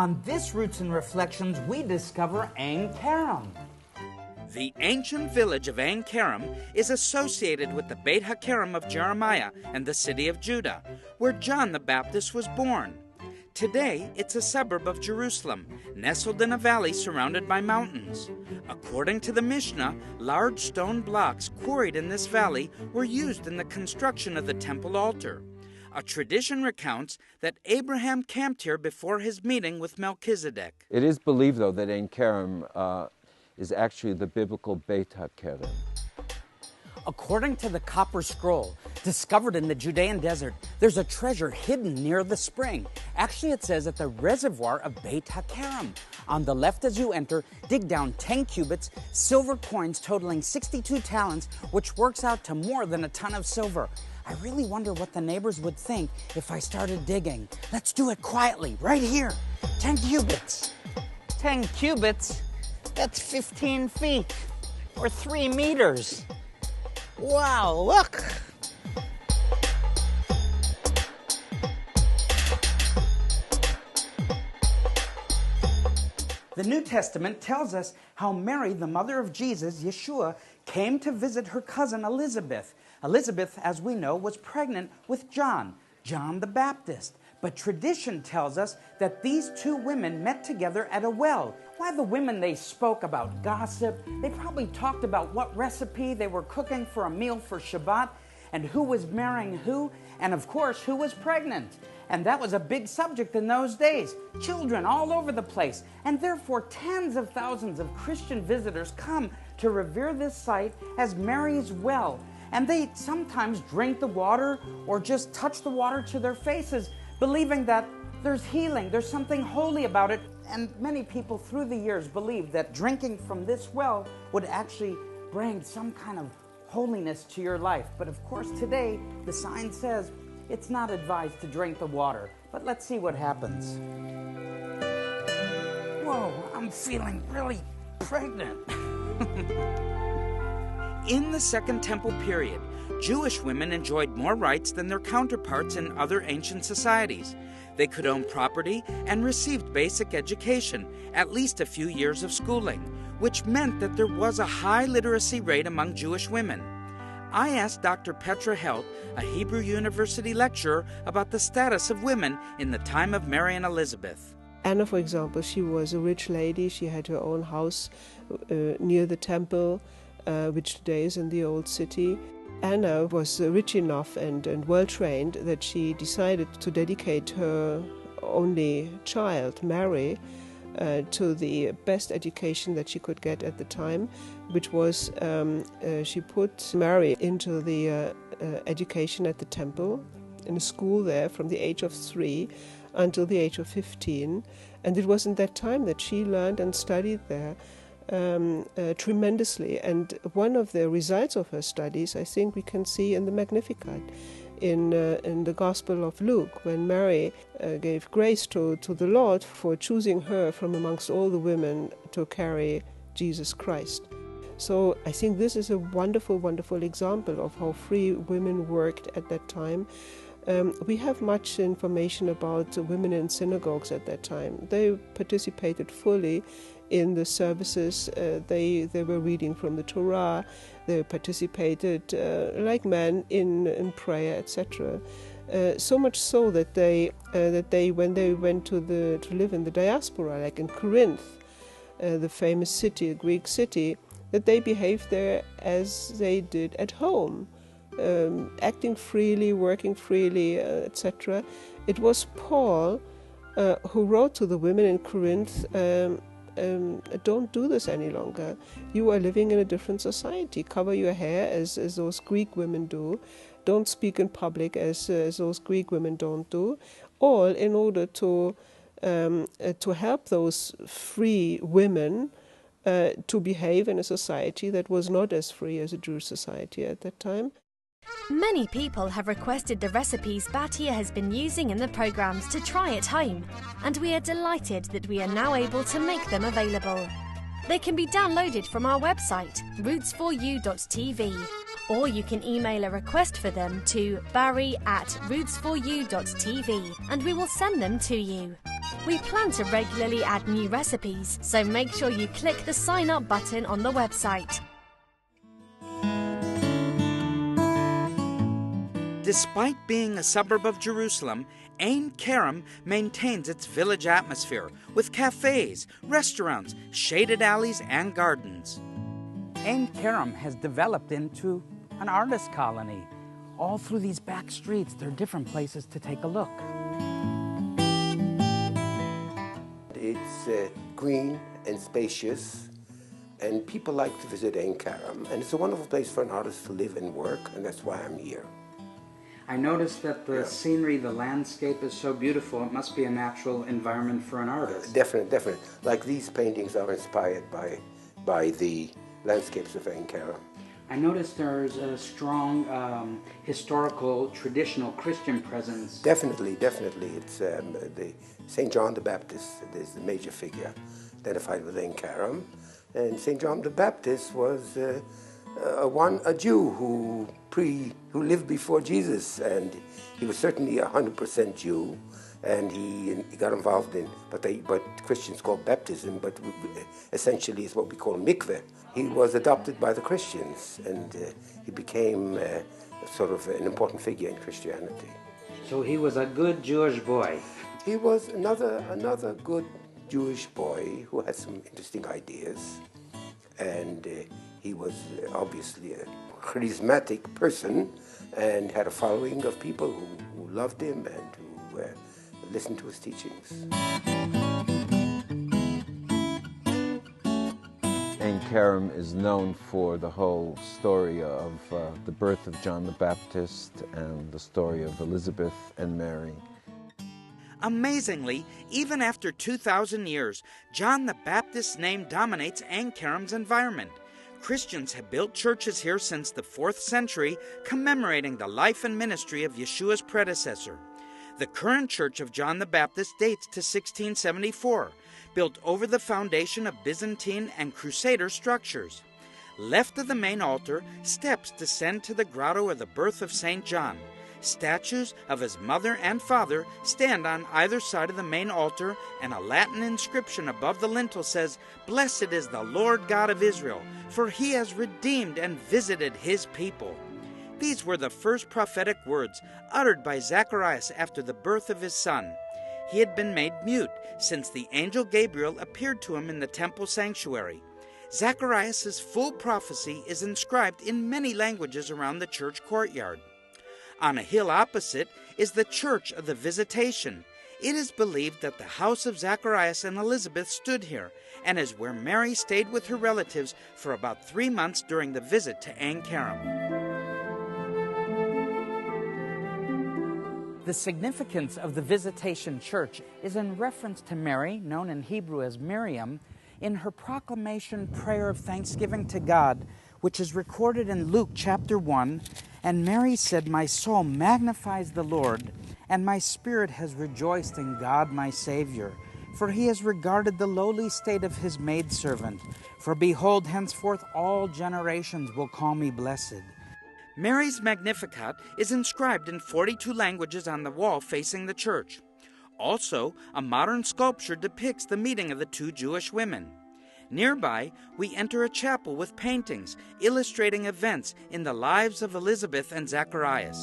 On this Roots and Reflections, we discover Ein Carob. The ancient village of Ein Carob is associated with the Beit HaKerem of Jeremiah and the city of Judah, where John the Baptist was born. Today, it's a suburb of Jerusalem, nestled in a valley surrounded by mountains. According to the Mishnah, large stone blocks quarried in this valley were used in the construction of the temple altar. A tradition recounts that Abraham camped here before his meeting with Melchizedek. It is believed, though, that Ein Carob is actually the biblical Beit HaKerem. According to the Copper Scroll, discovered in the Judean desert, there's a treasure hidden near the spring. Actually, it says at the reservoir of Beit HaKerem. On the left as you enter, dig down 10 cubits, silver coins totaling 62 talents, which works out to more than a ton of silver. I really wonder what the neighbors would think if I started digging. Let's do it quietly, right here. 10 cubits. 10 cubits? That's 15 feet, or 3 meters. Wow, look! The New Testament tells us how Mary, the mother of Jesus, Yeshua, came to visit her cousin Elizabeth. Elizabeth, as we know, was pregnant with John the Baptist. But tradition tells us that these two women met together at a well. Why, the women, they spoke about gossip. They probably talked about what recipe they were cooking for a meal for Shabbat, and who was marrying who, and of course, who was pregnant. And that was a big subject in those days. Children all over the place. And therefore, tens of thousands of Christian visitors come to revere this site as Mary's well. And they sometimes drink the water or just touch the water to their faces, believing that there's healing, there's something holy about it. And many people through the years believed that drinking from this well would actually bring some kind of holiness to your life. But of course, today, the sign says it's not advised to drink the water. But let's see what happens. Whoa, I'm feeling really pregnant. In the Second Temple period, Jewish women enjoyed more rights than their counterparts in other ancient societies. They could own property and received basic education, at least a few years of schooling, which meant that there was a high literacy rate among Jewish women. I asked Dr. Petra Helt, a Hebrew University lecturer, about the status of women in the time of Mary and Elizabeth. Anna, for example, she was a rich lady. She had her own house near the temple, which today is in the old city. Anna was rich enough and well-trained that she decided to dedicate her only child, Mary, to the best education that she could get at the time, which was she put Mary into the education at the temple, in a school there from the age of 3 until the age of 15. And it was in that time that she learned and studied there tremendously. And one of the results of her studies, I think we can see in the Magnificat, in the Gospel of Luke, when Mary gave grace to the Lord for choosing her from amongst all the women to carry Jesus Christ. So I think this is a wonderful, wonderful example of how free women worked at that time. We have much information about women in synagogues at that time. They participated fully in the services. They were reading from the Torah. They participated like men in prayer, etc. So much so that they when they went to live in the diaspora, like in Corinth, the famous city, the Greek city, that they behaved there as they did at home. Acting freely, working freely, etc. It was Paul who wrote to the women in Corinth, don't do this any longer. You are living in a different society. Cover your hair as those Greek women do. Don't speak in public as those Greek women don't do. All in order to help those free women to behave in a society that was not as free as a Jewish society at that time. Many people have requested the recipes Batia has been using in the programmes to try at home, and we are delighted that we are now able to make them available. They can be downloaded from our website, roots4u.tv, or you can email a request for them to barry@roots4u.tv, and we will send them to you. We plan to regularly add new recipes, so make sure you click the sign up button on the website. Despite being a suburb of Jerusalem, Ein Kerem maintains its village atmosphere with cafes, restaurants, shaded alleys, and gardens. Ein Kerem has developed into an artist colony. All through these back streets, there are different places to take a look. It's green and spacious, and people like to visit Ein Kerem, and it's a wonderful place for an artist to live and work, and that's why I'm here. I noticed that the scenery, the landscape is so beautiful. It must be a natural environment for an artist. Definitely. Like these paintings are inspired by the landscapes of Ein Kerem. I noticed there's a strong historical, traditional Christian presence. Definitely. It's the St. John the Baptist is the major figure identified with Ein Kerem. And St. John the Baptist was a Jew who lived before Jesus, and he was certainly 100% Jew, and he got involved in what Christians call baptism, but essentially is what we call mikveh. He was adopted by the Christians, and he became sort of an important figure in Christianity. So he was a good Jewish boy. He was another good Jewish boy who had some interesting ideas, and he was obviously a charismatic person and had a following of people who loved him and who listened to his teachings. Ein Kerem is known for the whole story of the birth of John the Baptist and the story of Elizabeth and Mary. Amazingly, even after 2,000 years, John the Baptist's name dominates Ein Kerem's environment. Christians have built churches here since the 4th century, commemorating the life and ministry of Yeshua's predecessor. The current church of John the Baptist dates to 1674, built over the foundation of Byzantine and Crusader structures. Left of the main altar, steps descend to the grotto of the birth of St. John. Statues of his mother and father stand on either side of the main altar, and a Latin inscription above the lintel says, "Blessed is the Lord God of Israel, for he has redeemed and visited his people." These were the first prophetic words uttered by Zacharias after the birth of his son. He had been made mute since the angel Gabriel appeared to him in the temple sanctuary. Zacharias' full prophecy is inscribed in many languages around the church courtyard. On a hill opposite is the Church of the Visitation. It is believed that the house of Zacharias and Elizabeth stood here, and is where Mary stayed with her relatives for about 3 months during the visit to Ein Kerem. The significance of the Visitation Church is in reference to Mary, known in Hebrew as Miriam, in her proclamation prayer of thanksgiving to God, which is recorded in Luke chapter 1, "And Mary said, My soul magnifies the Lord, and my spirit has rejoiced in God my Savior, for he has regarded the lowly state of his maidservant. For behold, henceforth all generations will call me blessed." Mary's Magnificat is inscribed in 42 languages on the wall facing the church. Also, a modern sculpture depicts the meeting of the 2 Jewish women. Nearby, we enter a chapel with paintings illustrating events in the lives of Elizabeth and Zacharias.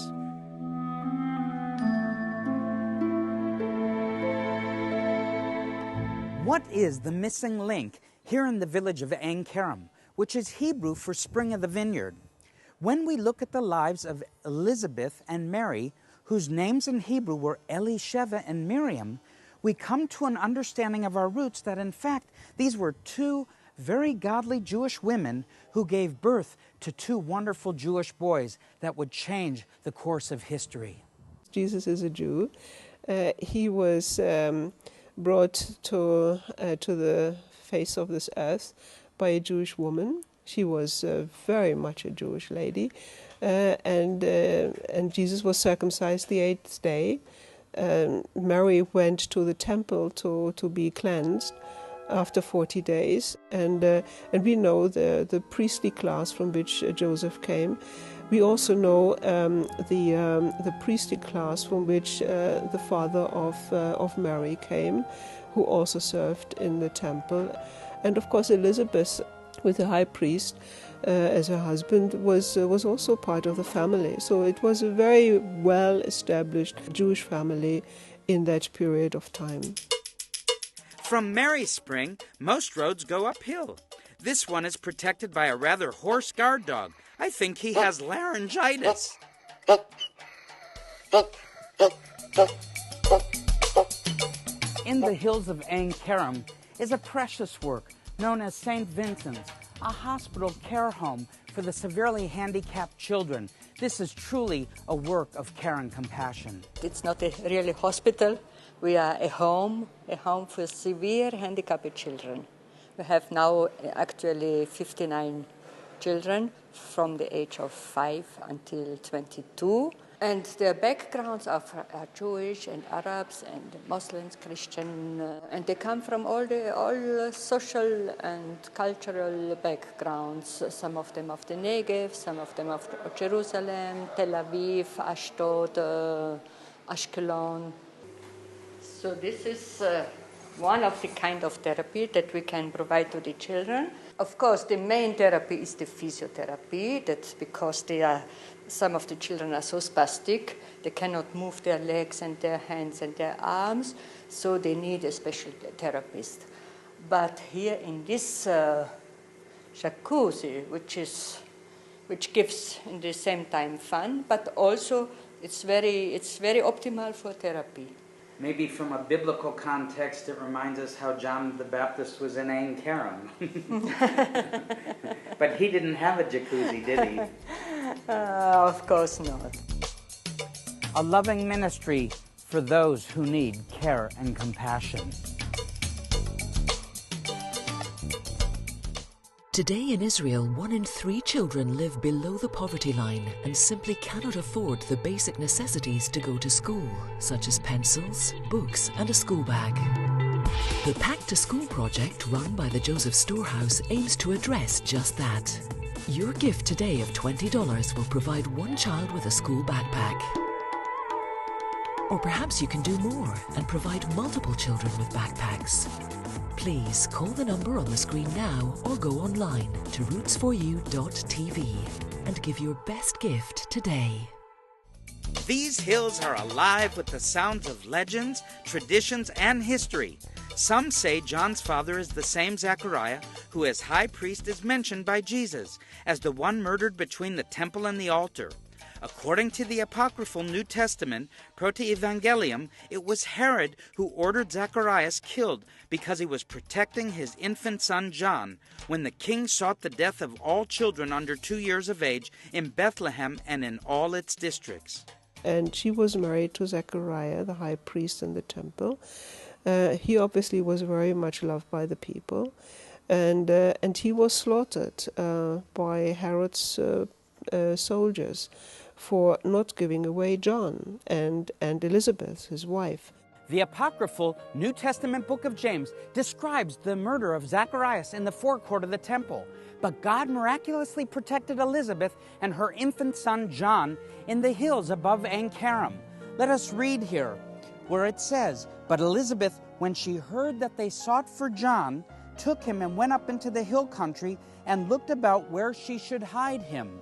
What is the missing link here in the village of Ein Kerem, which is Hebrew for spring of the vineyard? When we look at the lives of Elizabeth and Mary, whose names in Hebrew were Elisheva and Miriam, we come to an understanding of our roots that, in fact, these were 2 very godly Jewish women who gave birth to 2 wonderful Jewish boys that would change the course of history. Jesus is a Jew. He was brought to the face of this earth by a Jewish woman. She was very much a Jewish lady, and Jesus was circumcised the 8th day. Mary went to the temple to be cleansed after 40 days, and we know the priestly class from which Joseph came. We also know the priestly class from which the father of Mary came, who also served in the temple. And of course Elizabeth, with the high priest as her husband, was also part of the family. So it was a very well-established Jewish family in that period of time. From Mary Spring, most roads go uphill. This one is protected by a rather hoarse guard dog. I think he has laryngitis. In the hills of Ein Carob is a precious work known as St. Vincent's, a hospital care home for the severely handicapped children. This is truly a work of care and compassion. It's not a really hospital. We are a home for severe handicapped children. We have now actually 59 children from the age of 5 until 22. And their backgrounds are Jewish and Arabs and Muslims, Christian, and they come from all social and cultural backgrounds. Some of them of the Negev, some of them of Jerusalem, Tel Aviv, Ashdod, Ashkelon. So this is one of the kind of therapy that we can provide to the children. Of course, the main therapy is the physiotherapy. That's because some of the children are so spastic, they cannot move their legs and their hands and their arms, so they need a special therapist. But here in this jacuzzi, which gives in the same time fun, but also it's very optimal for therapy. Maybe from a biblical context, it reminds us how John the Baptist was in Ein Carob. But he didn't have a jacuzzi, did he? Of course not. A loving ministry for those who need care and compassion. Today in Israel, 1 in 3 children live below the poverty line and simply cannot afford the basic necessities to go to school, such as pencils, books, and a school bag. The Pack to School project, run by the Joseph Storehouse, aims to address just that. Your gift today of $20 will provide one child with a school backpack. Or perhaps you can do more and provide multiple children with backpacks. Please call the number on the screen now or go online to roots4u.tv and give your best gift today. These hills are alive with the sounds of legends, traditions, and history. Some say John's father is the same Zechariah who as high priest is mentioned by Jesus as the one murdered between the temple and the altar. According to the apocryphal New Testament, Proto-Evangelium, it was Herod who ordered Zacharias killed because he was protecting his infant son John when the king sought the death of all children under 2 years of age in Bethlehem and in all its districts. And she was married to Zechariah, the high priest in the temple. He obviously was very much loved by the people, and he was slaughtered by Herod's soldiers for not giving away John and Elizabeth, his wife. The apocryphal New Testament book of James describes the murder of Zacharias in the forecourt of the temple. But God miraculously protected Elizabeth and her infant son John in the hills above Ein Carob. Let us read here where it says, "But Elizabeth, when she heard that they sought for John, took him and went up into the hill country and looked about where she should hide him.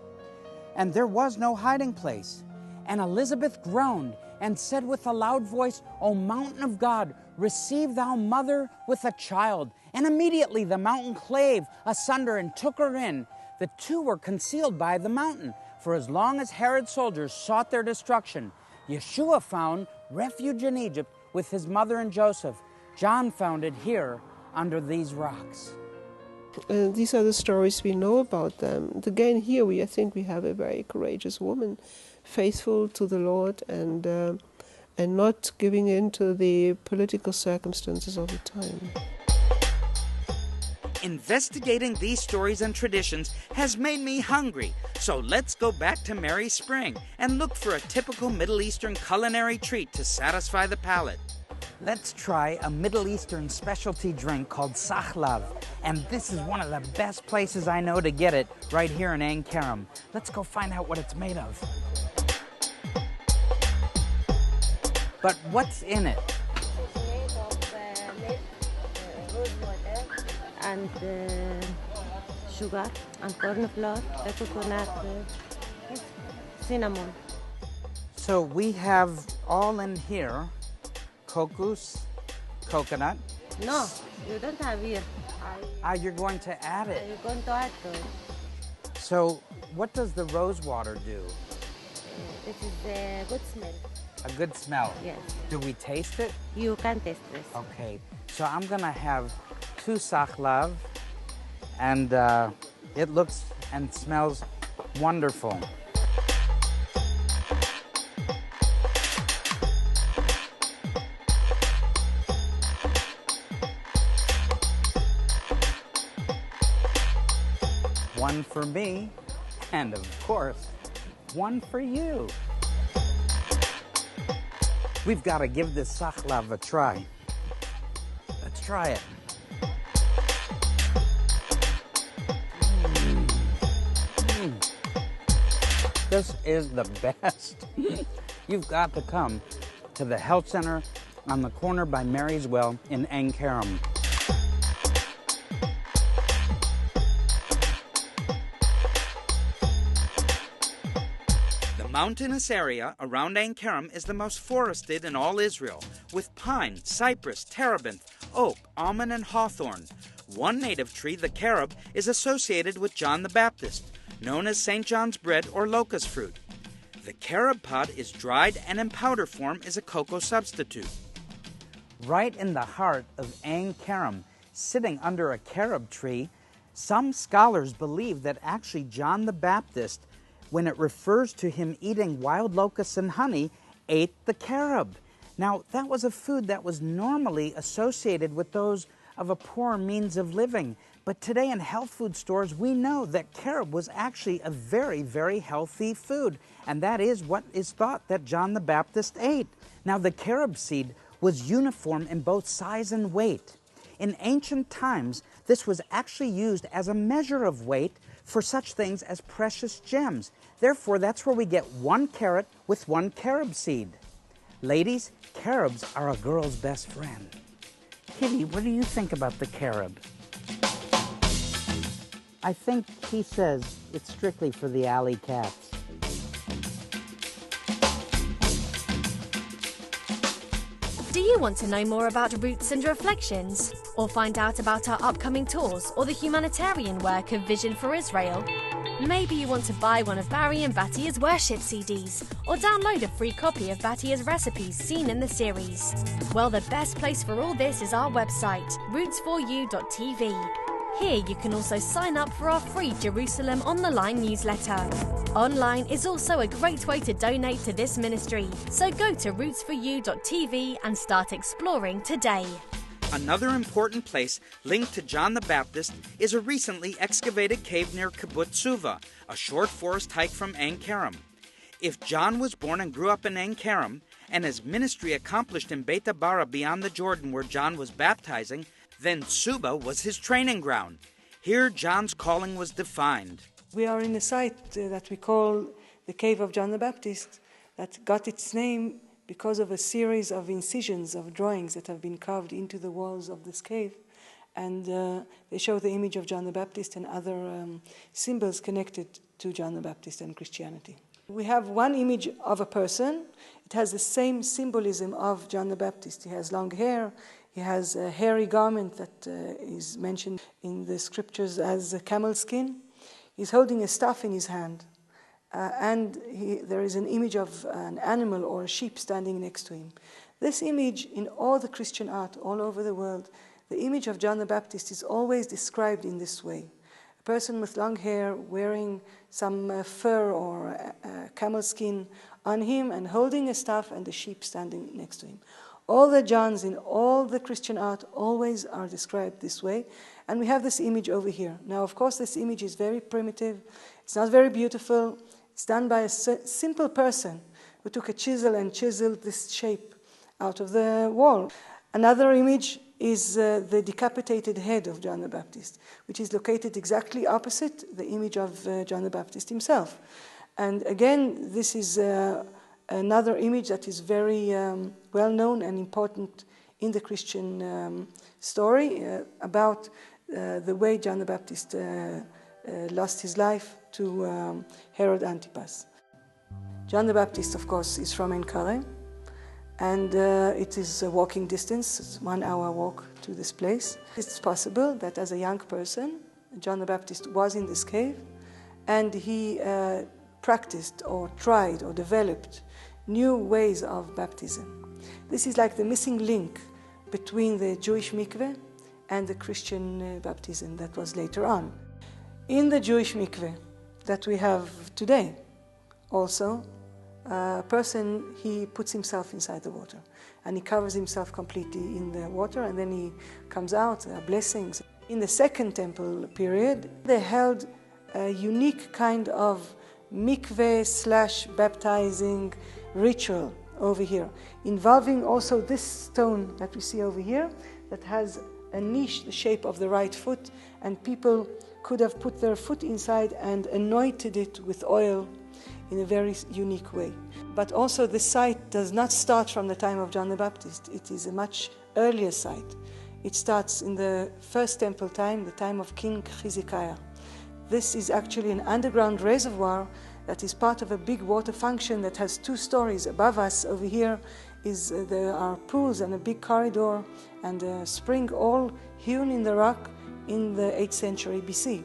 And there was no hiding place. And Elizabeth groaned and said with a loud voice, O mountain of God, receive thou mother with a child. And immediately the mountain clave asunder and took her in. The two were concealed by the mountain, for as long as Herod's soldiers sought their destruction. Yeshua found refuge in Egypt with his mother and Joseph. John found it here under these rocks." These are the stories we know about them. And again, here I think we have a very courageous woman, faithful to the Lord and not giving in to the political circumstances of the time. Investigating these stories and traditions has made me hungry, so let's go back to Mary Spring and look for a typical Middle Eastern culinary treat to satisfy the palate. Let's try a Middle Eastern specialty drink called sachlav. And this is one of the best places I know to get it, right here in Ein Kerem. Let's go find out what it's made of. But what's in it? It's made of milk, rose water, and sugar, and corn flour, coconut, cinnamon. So we have all in here, couscous, coconut. No, you don't have here. You're going to add it. You're going to add to it. So what does the rose water do? This is a good smell. A good smell? Yes. Do we taste it? You can taste this. Okay, so I'm gonna have 2 sakhlav, and it looks and smells wonderful. One for me, and of course, one for you. We've got to give this sakhlav a try. Let's try it. This is the best. You've got to come to the health center on the corner by Mary's Well in Ein Kerem. The mountainous area around Ein Kerem is the most forested in all Israel, with pine, cypress, terebinth, oak, almond, and hawthorn. One native tree, the carob, is associated with John the Baptist, known as St. John's bread or locust fruit. The carob pod is dried and in powder form is a cocoa substitute. Right in the heart of Ein Kerem, sitting under a carob tree, some scholars believe that actually John the Baptist, when it refers to him eating wild locusts and honey, ate the carob. Now, that was a food that was normally associated with those of a poor means of living. But today in health food stores, we know that carob was actually a very, very healthy food. And that is what is thought that John the Baptist ate. Now, the carob seed was uniform in both size and weight. In ancient times, this was actually used as a measure of weight for such things as precious gems. Therefore, that's where we get 1 carat with 1 carob seed. Ladies, carobs are a girl's best friend. Kitty, what do you think about the carob? I think he says it's strictly for the alley cats. Do you want to know more about Roots and Reflections? Or find out about our upcoming tours or the humanitarian work of Vision for Israel? Maybe you want to buy one of Barry and Batia's worship CDs or download a free copy of Batia's recipes seen in the series. Well, the best place for all this is our website, roots4u.tv. Here you can also sign up for our free Jerusalem on the Line newsletter. Online is also a great way to donate to this ministry, so go to roots4u.tv and start exploring today. Another important place linked to John the Baptist is a recently excavated cave near Kibbutz Suva, a short forest hike from Ein Kerem. If John was born and grew up in Ein Kerem, and his ministry accomplished in Beit Abara beyond the Jordan where John was baptizing, then Suba was his training ground. Here John's calling was defined. We are in a site that we call the Cave of John the Baptist that got its name because of a series of incisions of drawings that have been carved into the walls of this cave. And they show the image of John the Baptist and other symbols connected to John the Baptist and Christianity. We have one image of a person. It has the same symbolism of John the Baptist. He has long hair. He has a hairy garment that is mentioned in the scriptures as a camel skin. He's holding a staff in his hand. And there is an image of an animal or a sheep standing next to him. This image, in all the Christian art all over the world, the image of John the Baptist is always described in this way. A person with long hair wearing some fur or camel skin on him and holding a staff and a sheep standing next to him. All the Johns in all the Christian art always are described this way. And we have this image over here. Now, of course, this image is very primitive. It's not very beautiful. It's done by a simple person who took a chisel and chiseled this shape out of the wall. Another image is the decapitated head of John the Baptist, which is located exactly opposite the image of John the Baptist himself. And again, this is another image that is very well known and important in the Christian story about the way John the Baptist lost his life to Herod Antipas. John the Baptist, of course, is from Carob, and it is a walking distance, it's 1 hour walk to this place. It's possible that as a young person, John the Baptist was in this cave, and he practiced or tried or developed new ways of baptism. This is like the missing link between the Jewish mikveh and the Christian baptism that was later on. In the Jewish mikveh that we have today, also, a person, he puts himself inside the water and he covers himself completely in the water, and then he comes out, blessings. In the Second Temple period, they held a unique kind of mikveh/baptizing ritual over here, involving also this stone that we see over here that has a niche, the shape of the right foot, and people could have put their foot inside and anointed it with oil in a very unique way. But also the site does not start from the time of John the Baptist. It is a much earlier site. It starts in the First Temple time, the time of King Hezekiah. This is actually an underground reservoir that is part of a big water function that has 2 stories. Above us over here there are pools and a big corridor and a spring, all hewn in the rock in the 8th century BC.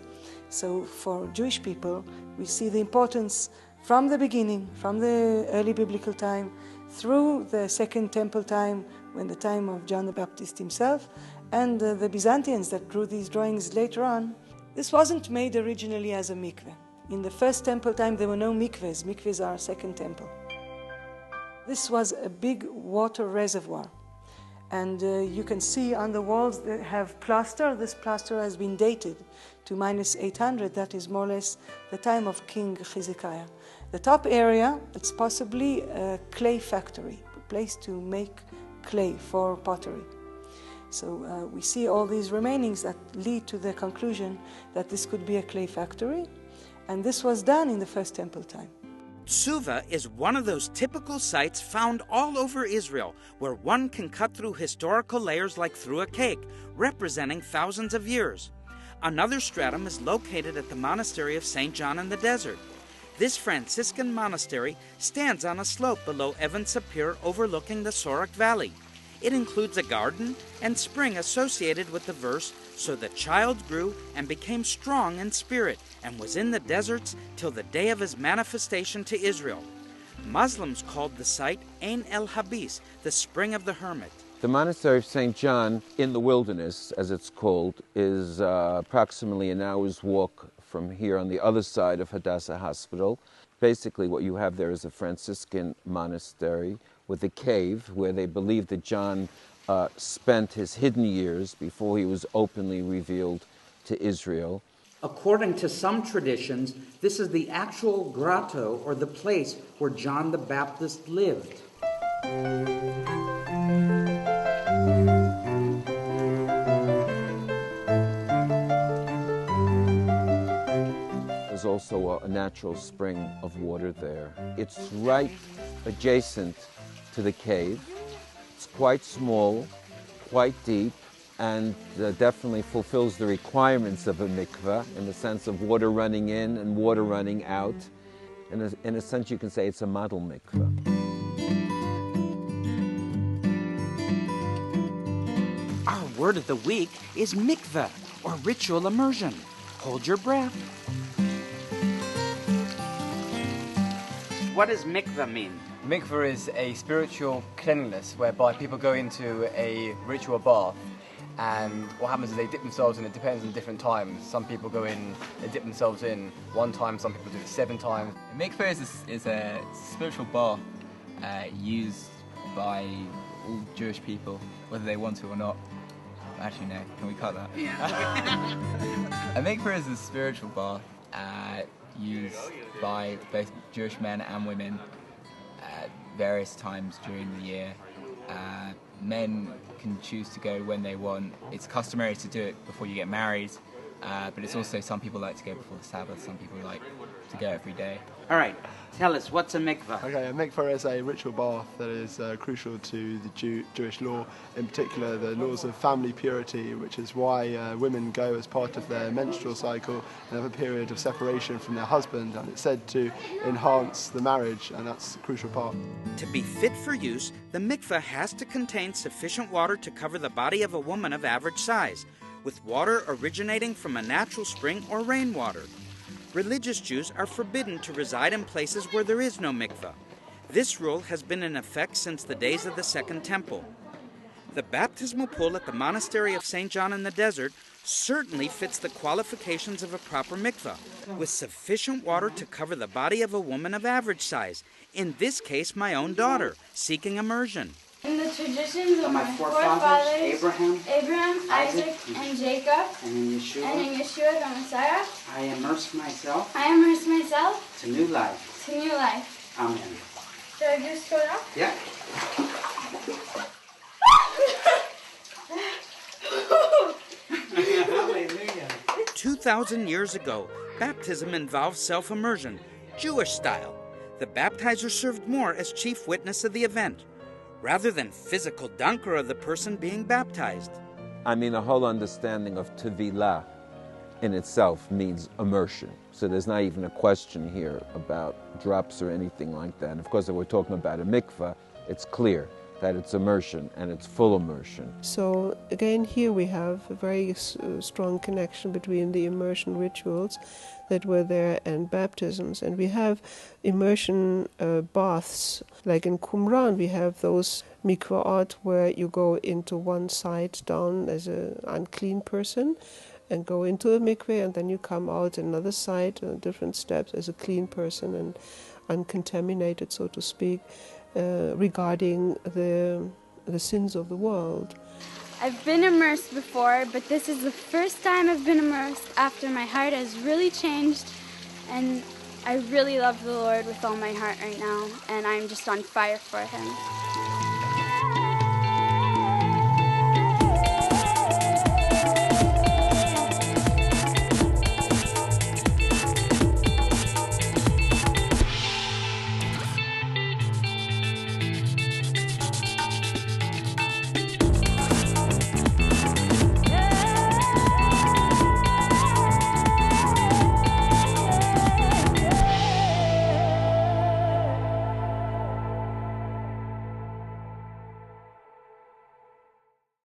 So for Jewish people, we see the importance from the beginning, from the early biblical time, through the Second Temple time, when the time of John the Baptist himself, and the Byzantines that drew these drawings later on. This wasn't made originally as a mikveh. In the First Temple time, there were no mikvehs. Mikvehs are Second Temple. This was a big water reservoir. And you can see on the walls they have plaster. This plaster has been dated to -800. That is more or less the time of King Hezekiah. The top area, it's possibly a clay factory, a place to make clay for pottery. So we see all these remainings that lead to the conclusion that this could be a clay factory. And this was done in the First Temple time. Tsuva is one of those typical sites found all over Israel, where one can cut through historical layers like through a cake, representing thousands of years. Another stratum is located at the monastery of St. John in the desert. This Franciscan monastery stands on a slope below Even Sapir overlooking the Sorok Valley. It includes a garden and spring associated with the verse, "So the child grew and became strong in spirit and was in the deserts till the day of his manifestation to Israel." Muslims called the site Ain el Habis, the spring of the hermit. The monastery of St. John in the wilderness, as it's called, is approximately an hour's walk from here on the other side of Hadassah Hospital. Basically what you have there is a Franciscan monastery with a cave where they believe that John spent his hidden years before he was openly revealed to Israel. According to some traditions, this is the actual grotto or the place where John the Baptist lived. There's also a natural spring of water there. It's right adjacent to the cave. It's quite small, quite deep, and definitely fulfills the requirements of a mikveh in the sense of water running in and water running out. In a sense, you can say it's a model mikveh. Our word of the week is mikveh, or ritual immersion. Hold your breath. What does mikveh mean? Mikveh is a spiritual cleanliness whereby people go into a ritual bath, and what happens is they dip themselves in. It depends on different times. Some people go in, they dip themselves in 1 time, some people do it 7 times. A mikveh is a spiritual bath used by all Jewish people, whether they want to or not. Actually, no, can we cut that? Yeah. A mikveh is a spiritual bath used by both Jewish men and women at various times during the year. men can choose to go when they want. It's customary to do it before you get married, but it's also some people like to go before the Sabbath, some people like to go every day. All right, tell us, what's a mikveh? Okay, a mikveh is a ritual bath that is crucial to the Jewish law, in particular the laws of family purity, which is why women go as part of their menstrual cycle and have a period of separation from their husband, and it's said to enhance the marriage, and that's a crucial part. To be fit for use, the mikveh has to contain sufficient water to cover the body of a woman of average size, with water originating from a natural spring or rainwater. Religious Jews are forbidden to reside in places where there is no mikveh. This rule has been in effect since the days of the Second Temple. The baptismal pool at the monastery of St. John in the desert certainly fits the qualifications of a proper mikveh, with sufficient water to cover the body of a woman of average size, in this case my own daughter, seeking immersion. In the traditions of my forefathers, Abraham, Isaac, and Jacob, and in Yeshua the Messiah, I immerse myself to new life. Amen. Should I just go now? Yeah. 2,000 years ago, baptism involved self-immersion, Jewish style. The baptizer served more as chief witness of the event, rather than physical dunker of the person being baptized. I mean, the whole understanding of tevilah in itself means immersion. So there's not even a question here about drops or anything like that. And of course, if we're talking about a mikveh, it's clear that it's immersion, and it's full immersion. So again, here we have a very strong connection between the immersion rituals that were there and baptisms. And we have immersion baths, like in Qumran we have those mikvaot where you go into one side down as an unclean person and go into a mikveh, and then you come out another side, different steps, as a clean person and uncontaminated, so to speak, regarding the sins of the world. I've been immersed before, but this is the first time I've been immersed after my heart has really changed, and I really love the Lord with all my heart right now, and I'm just on fire for Him.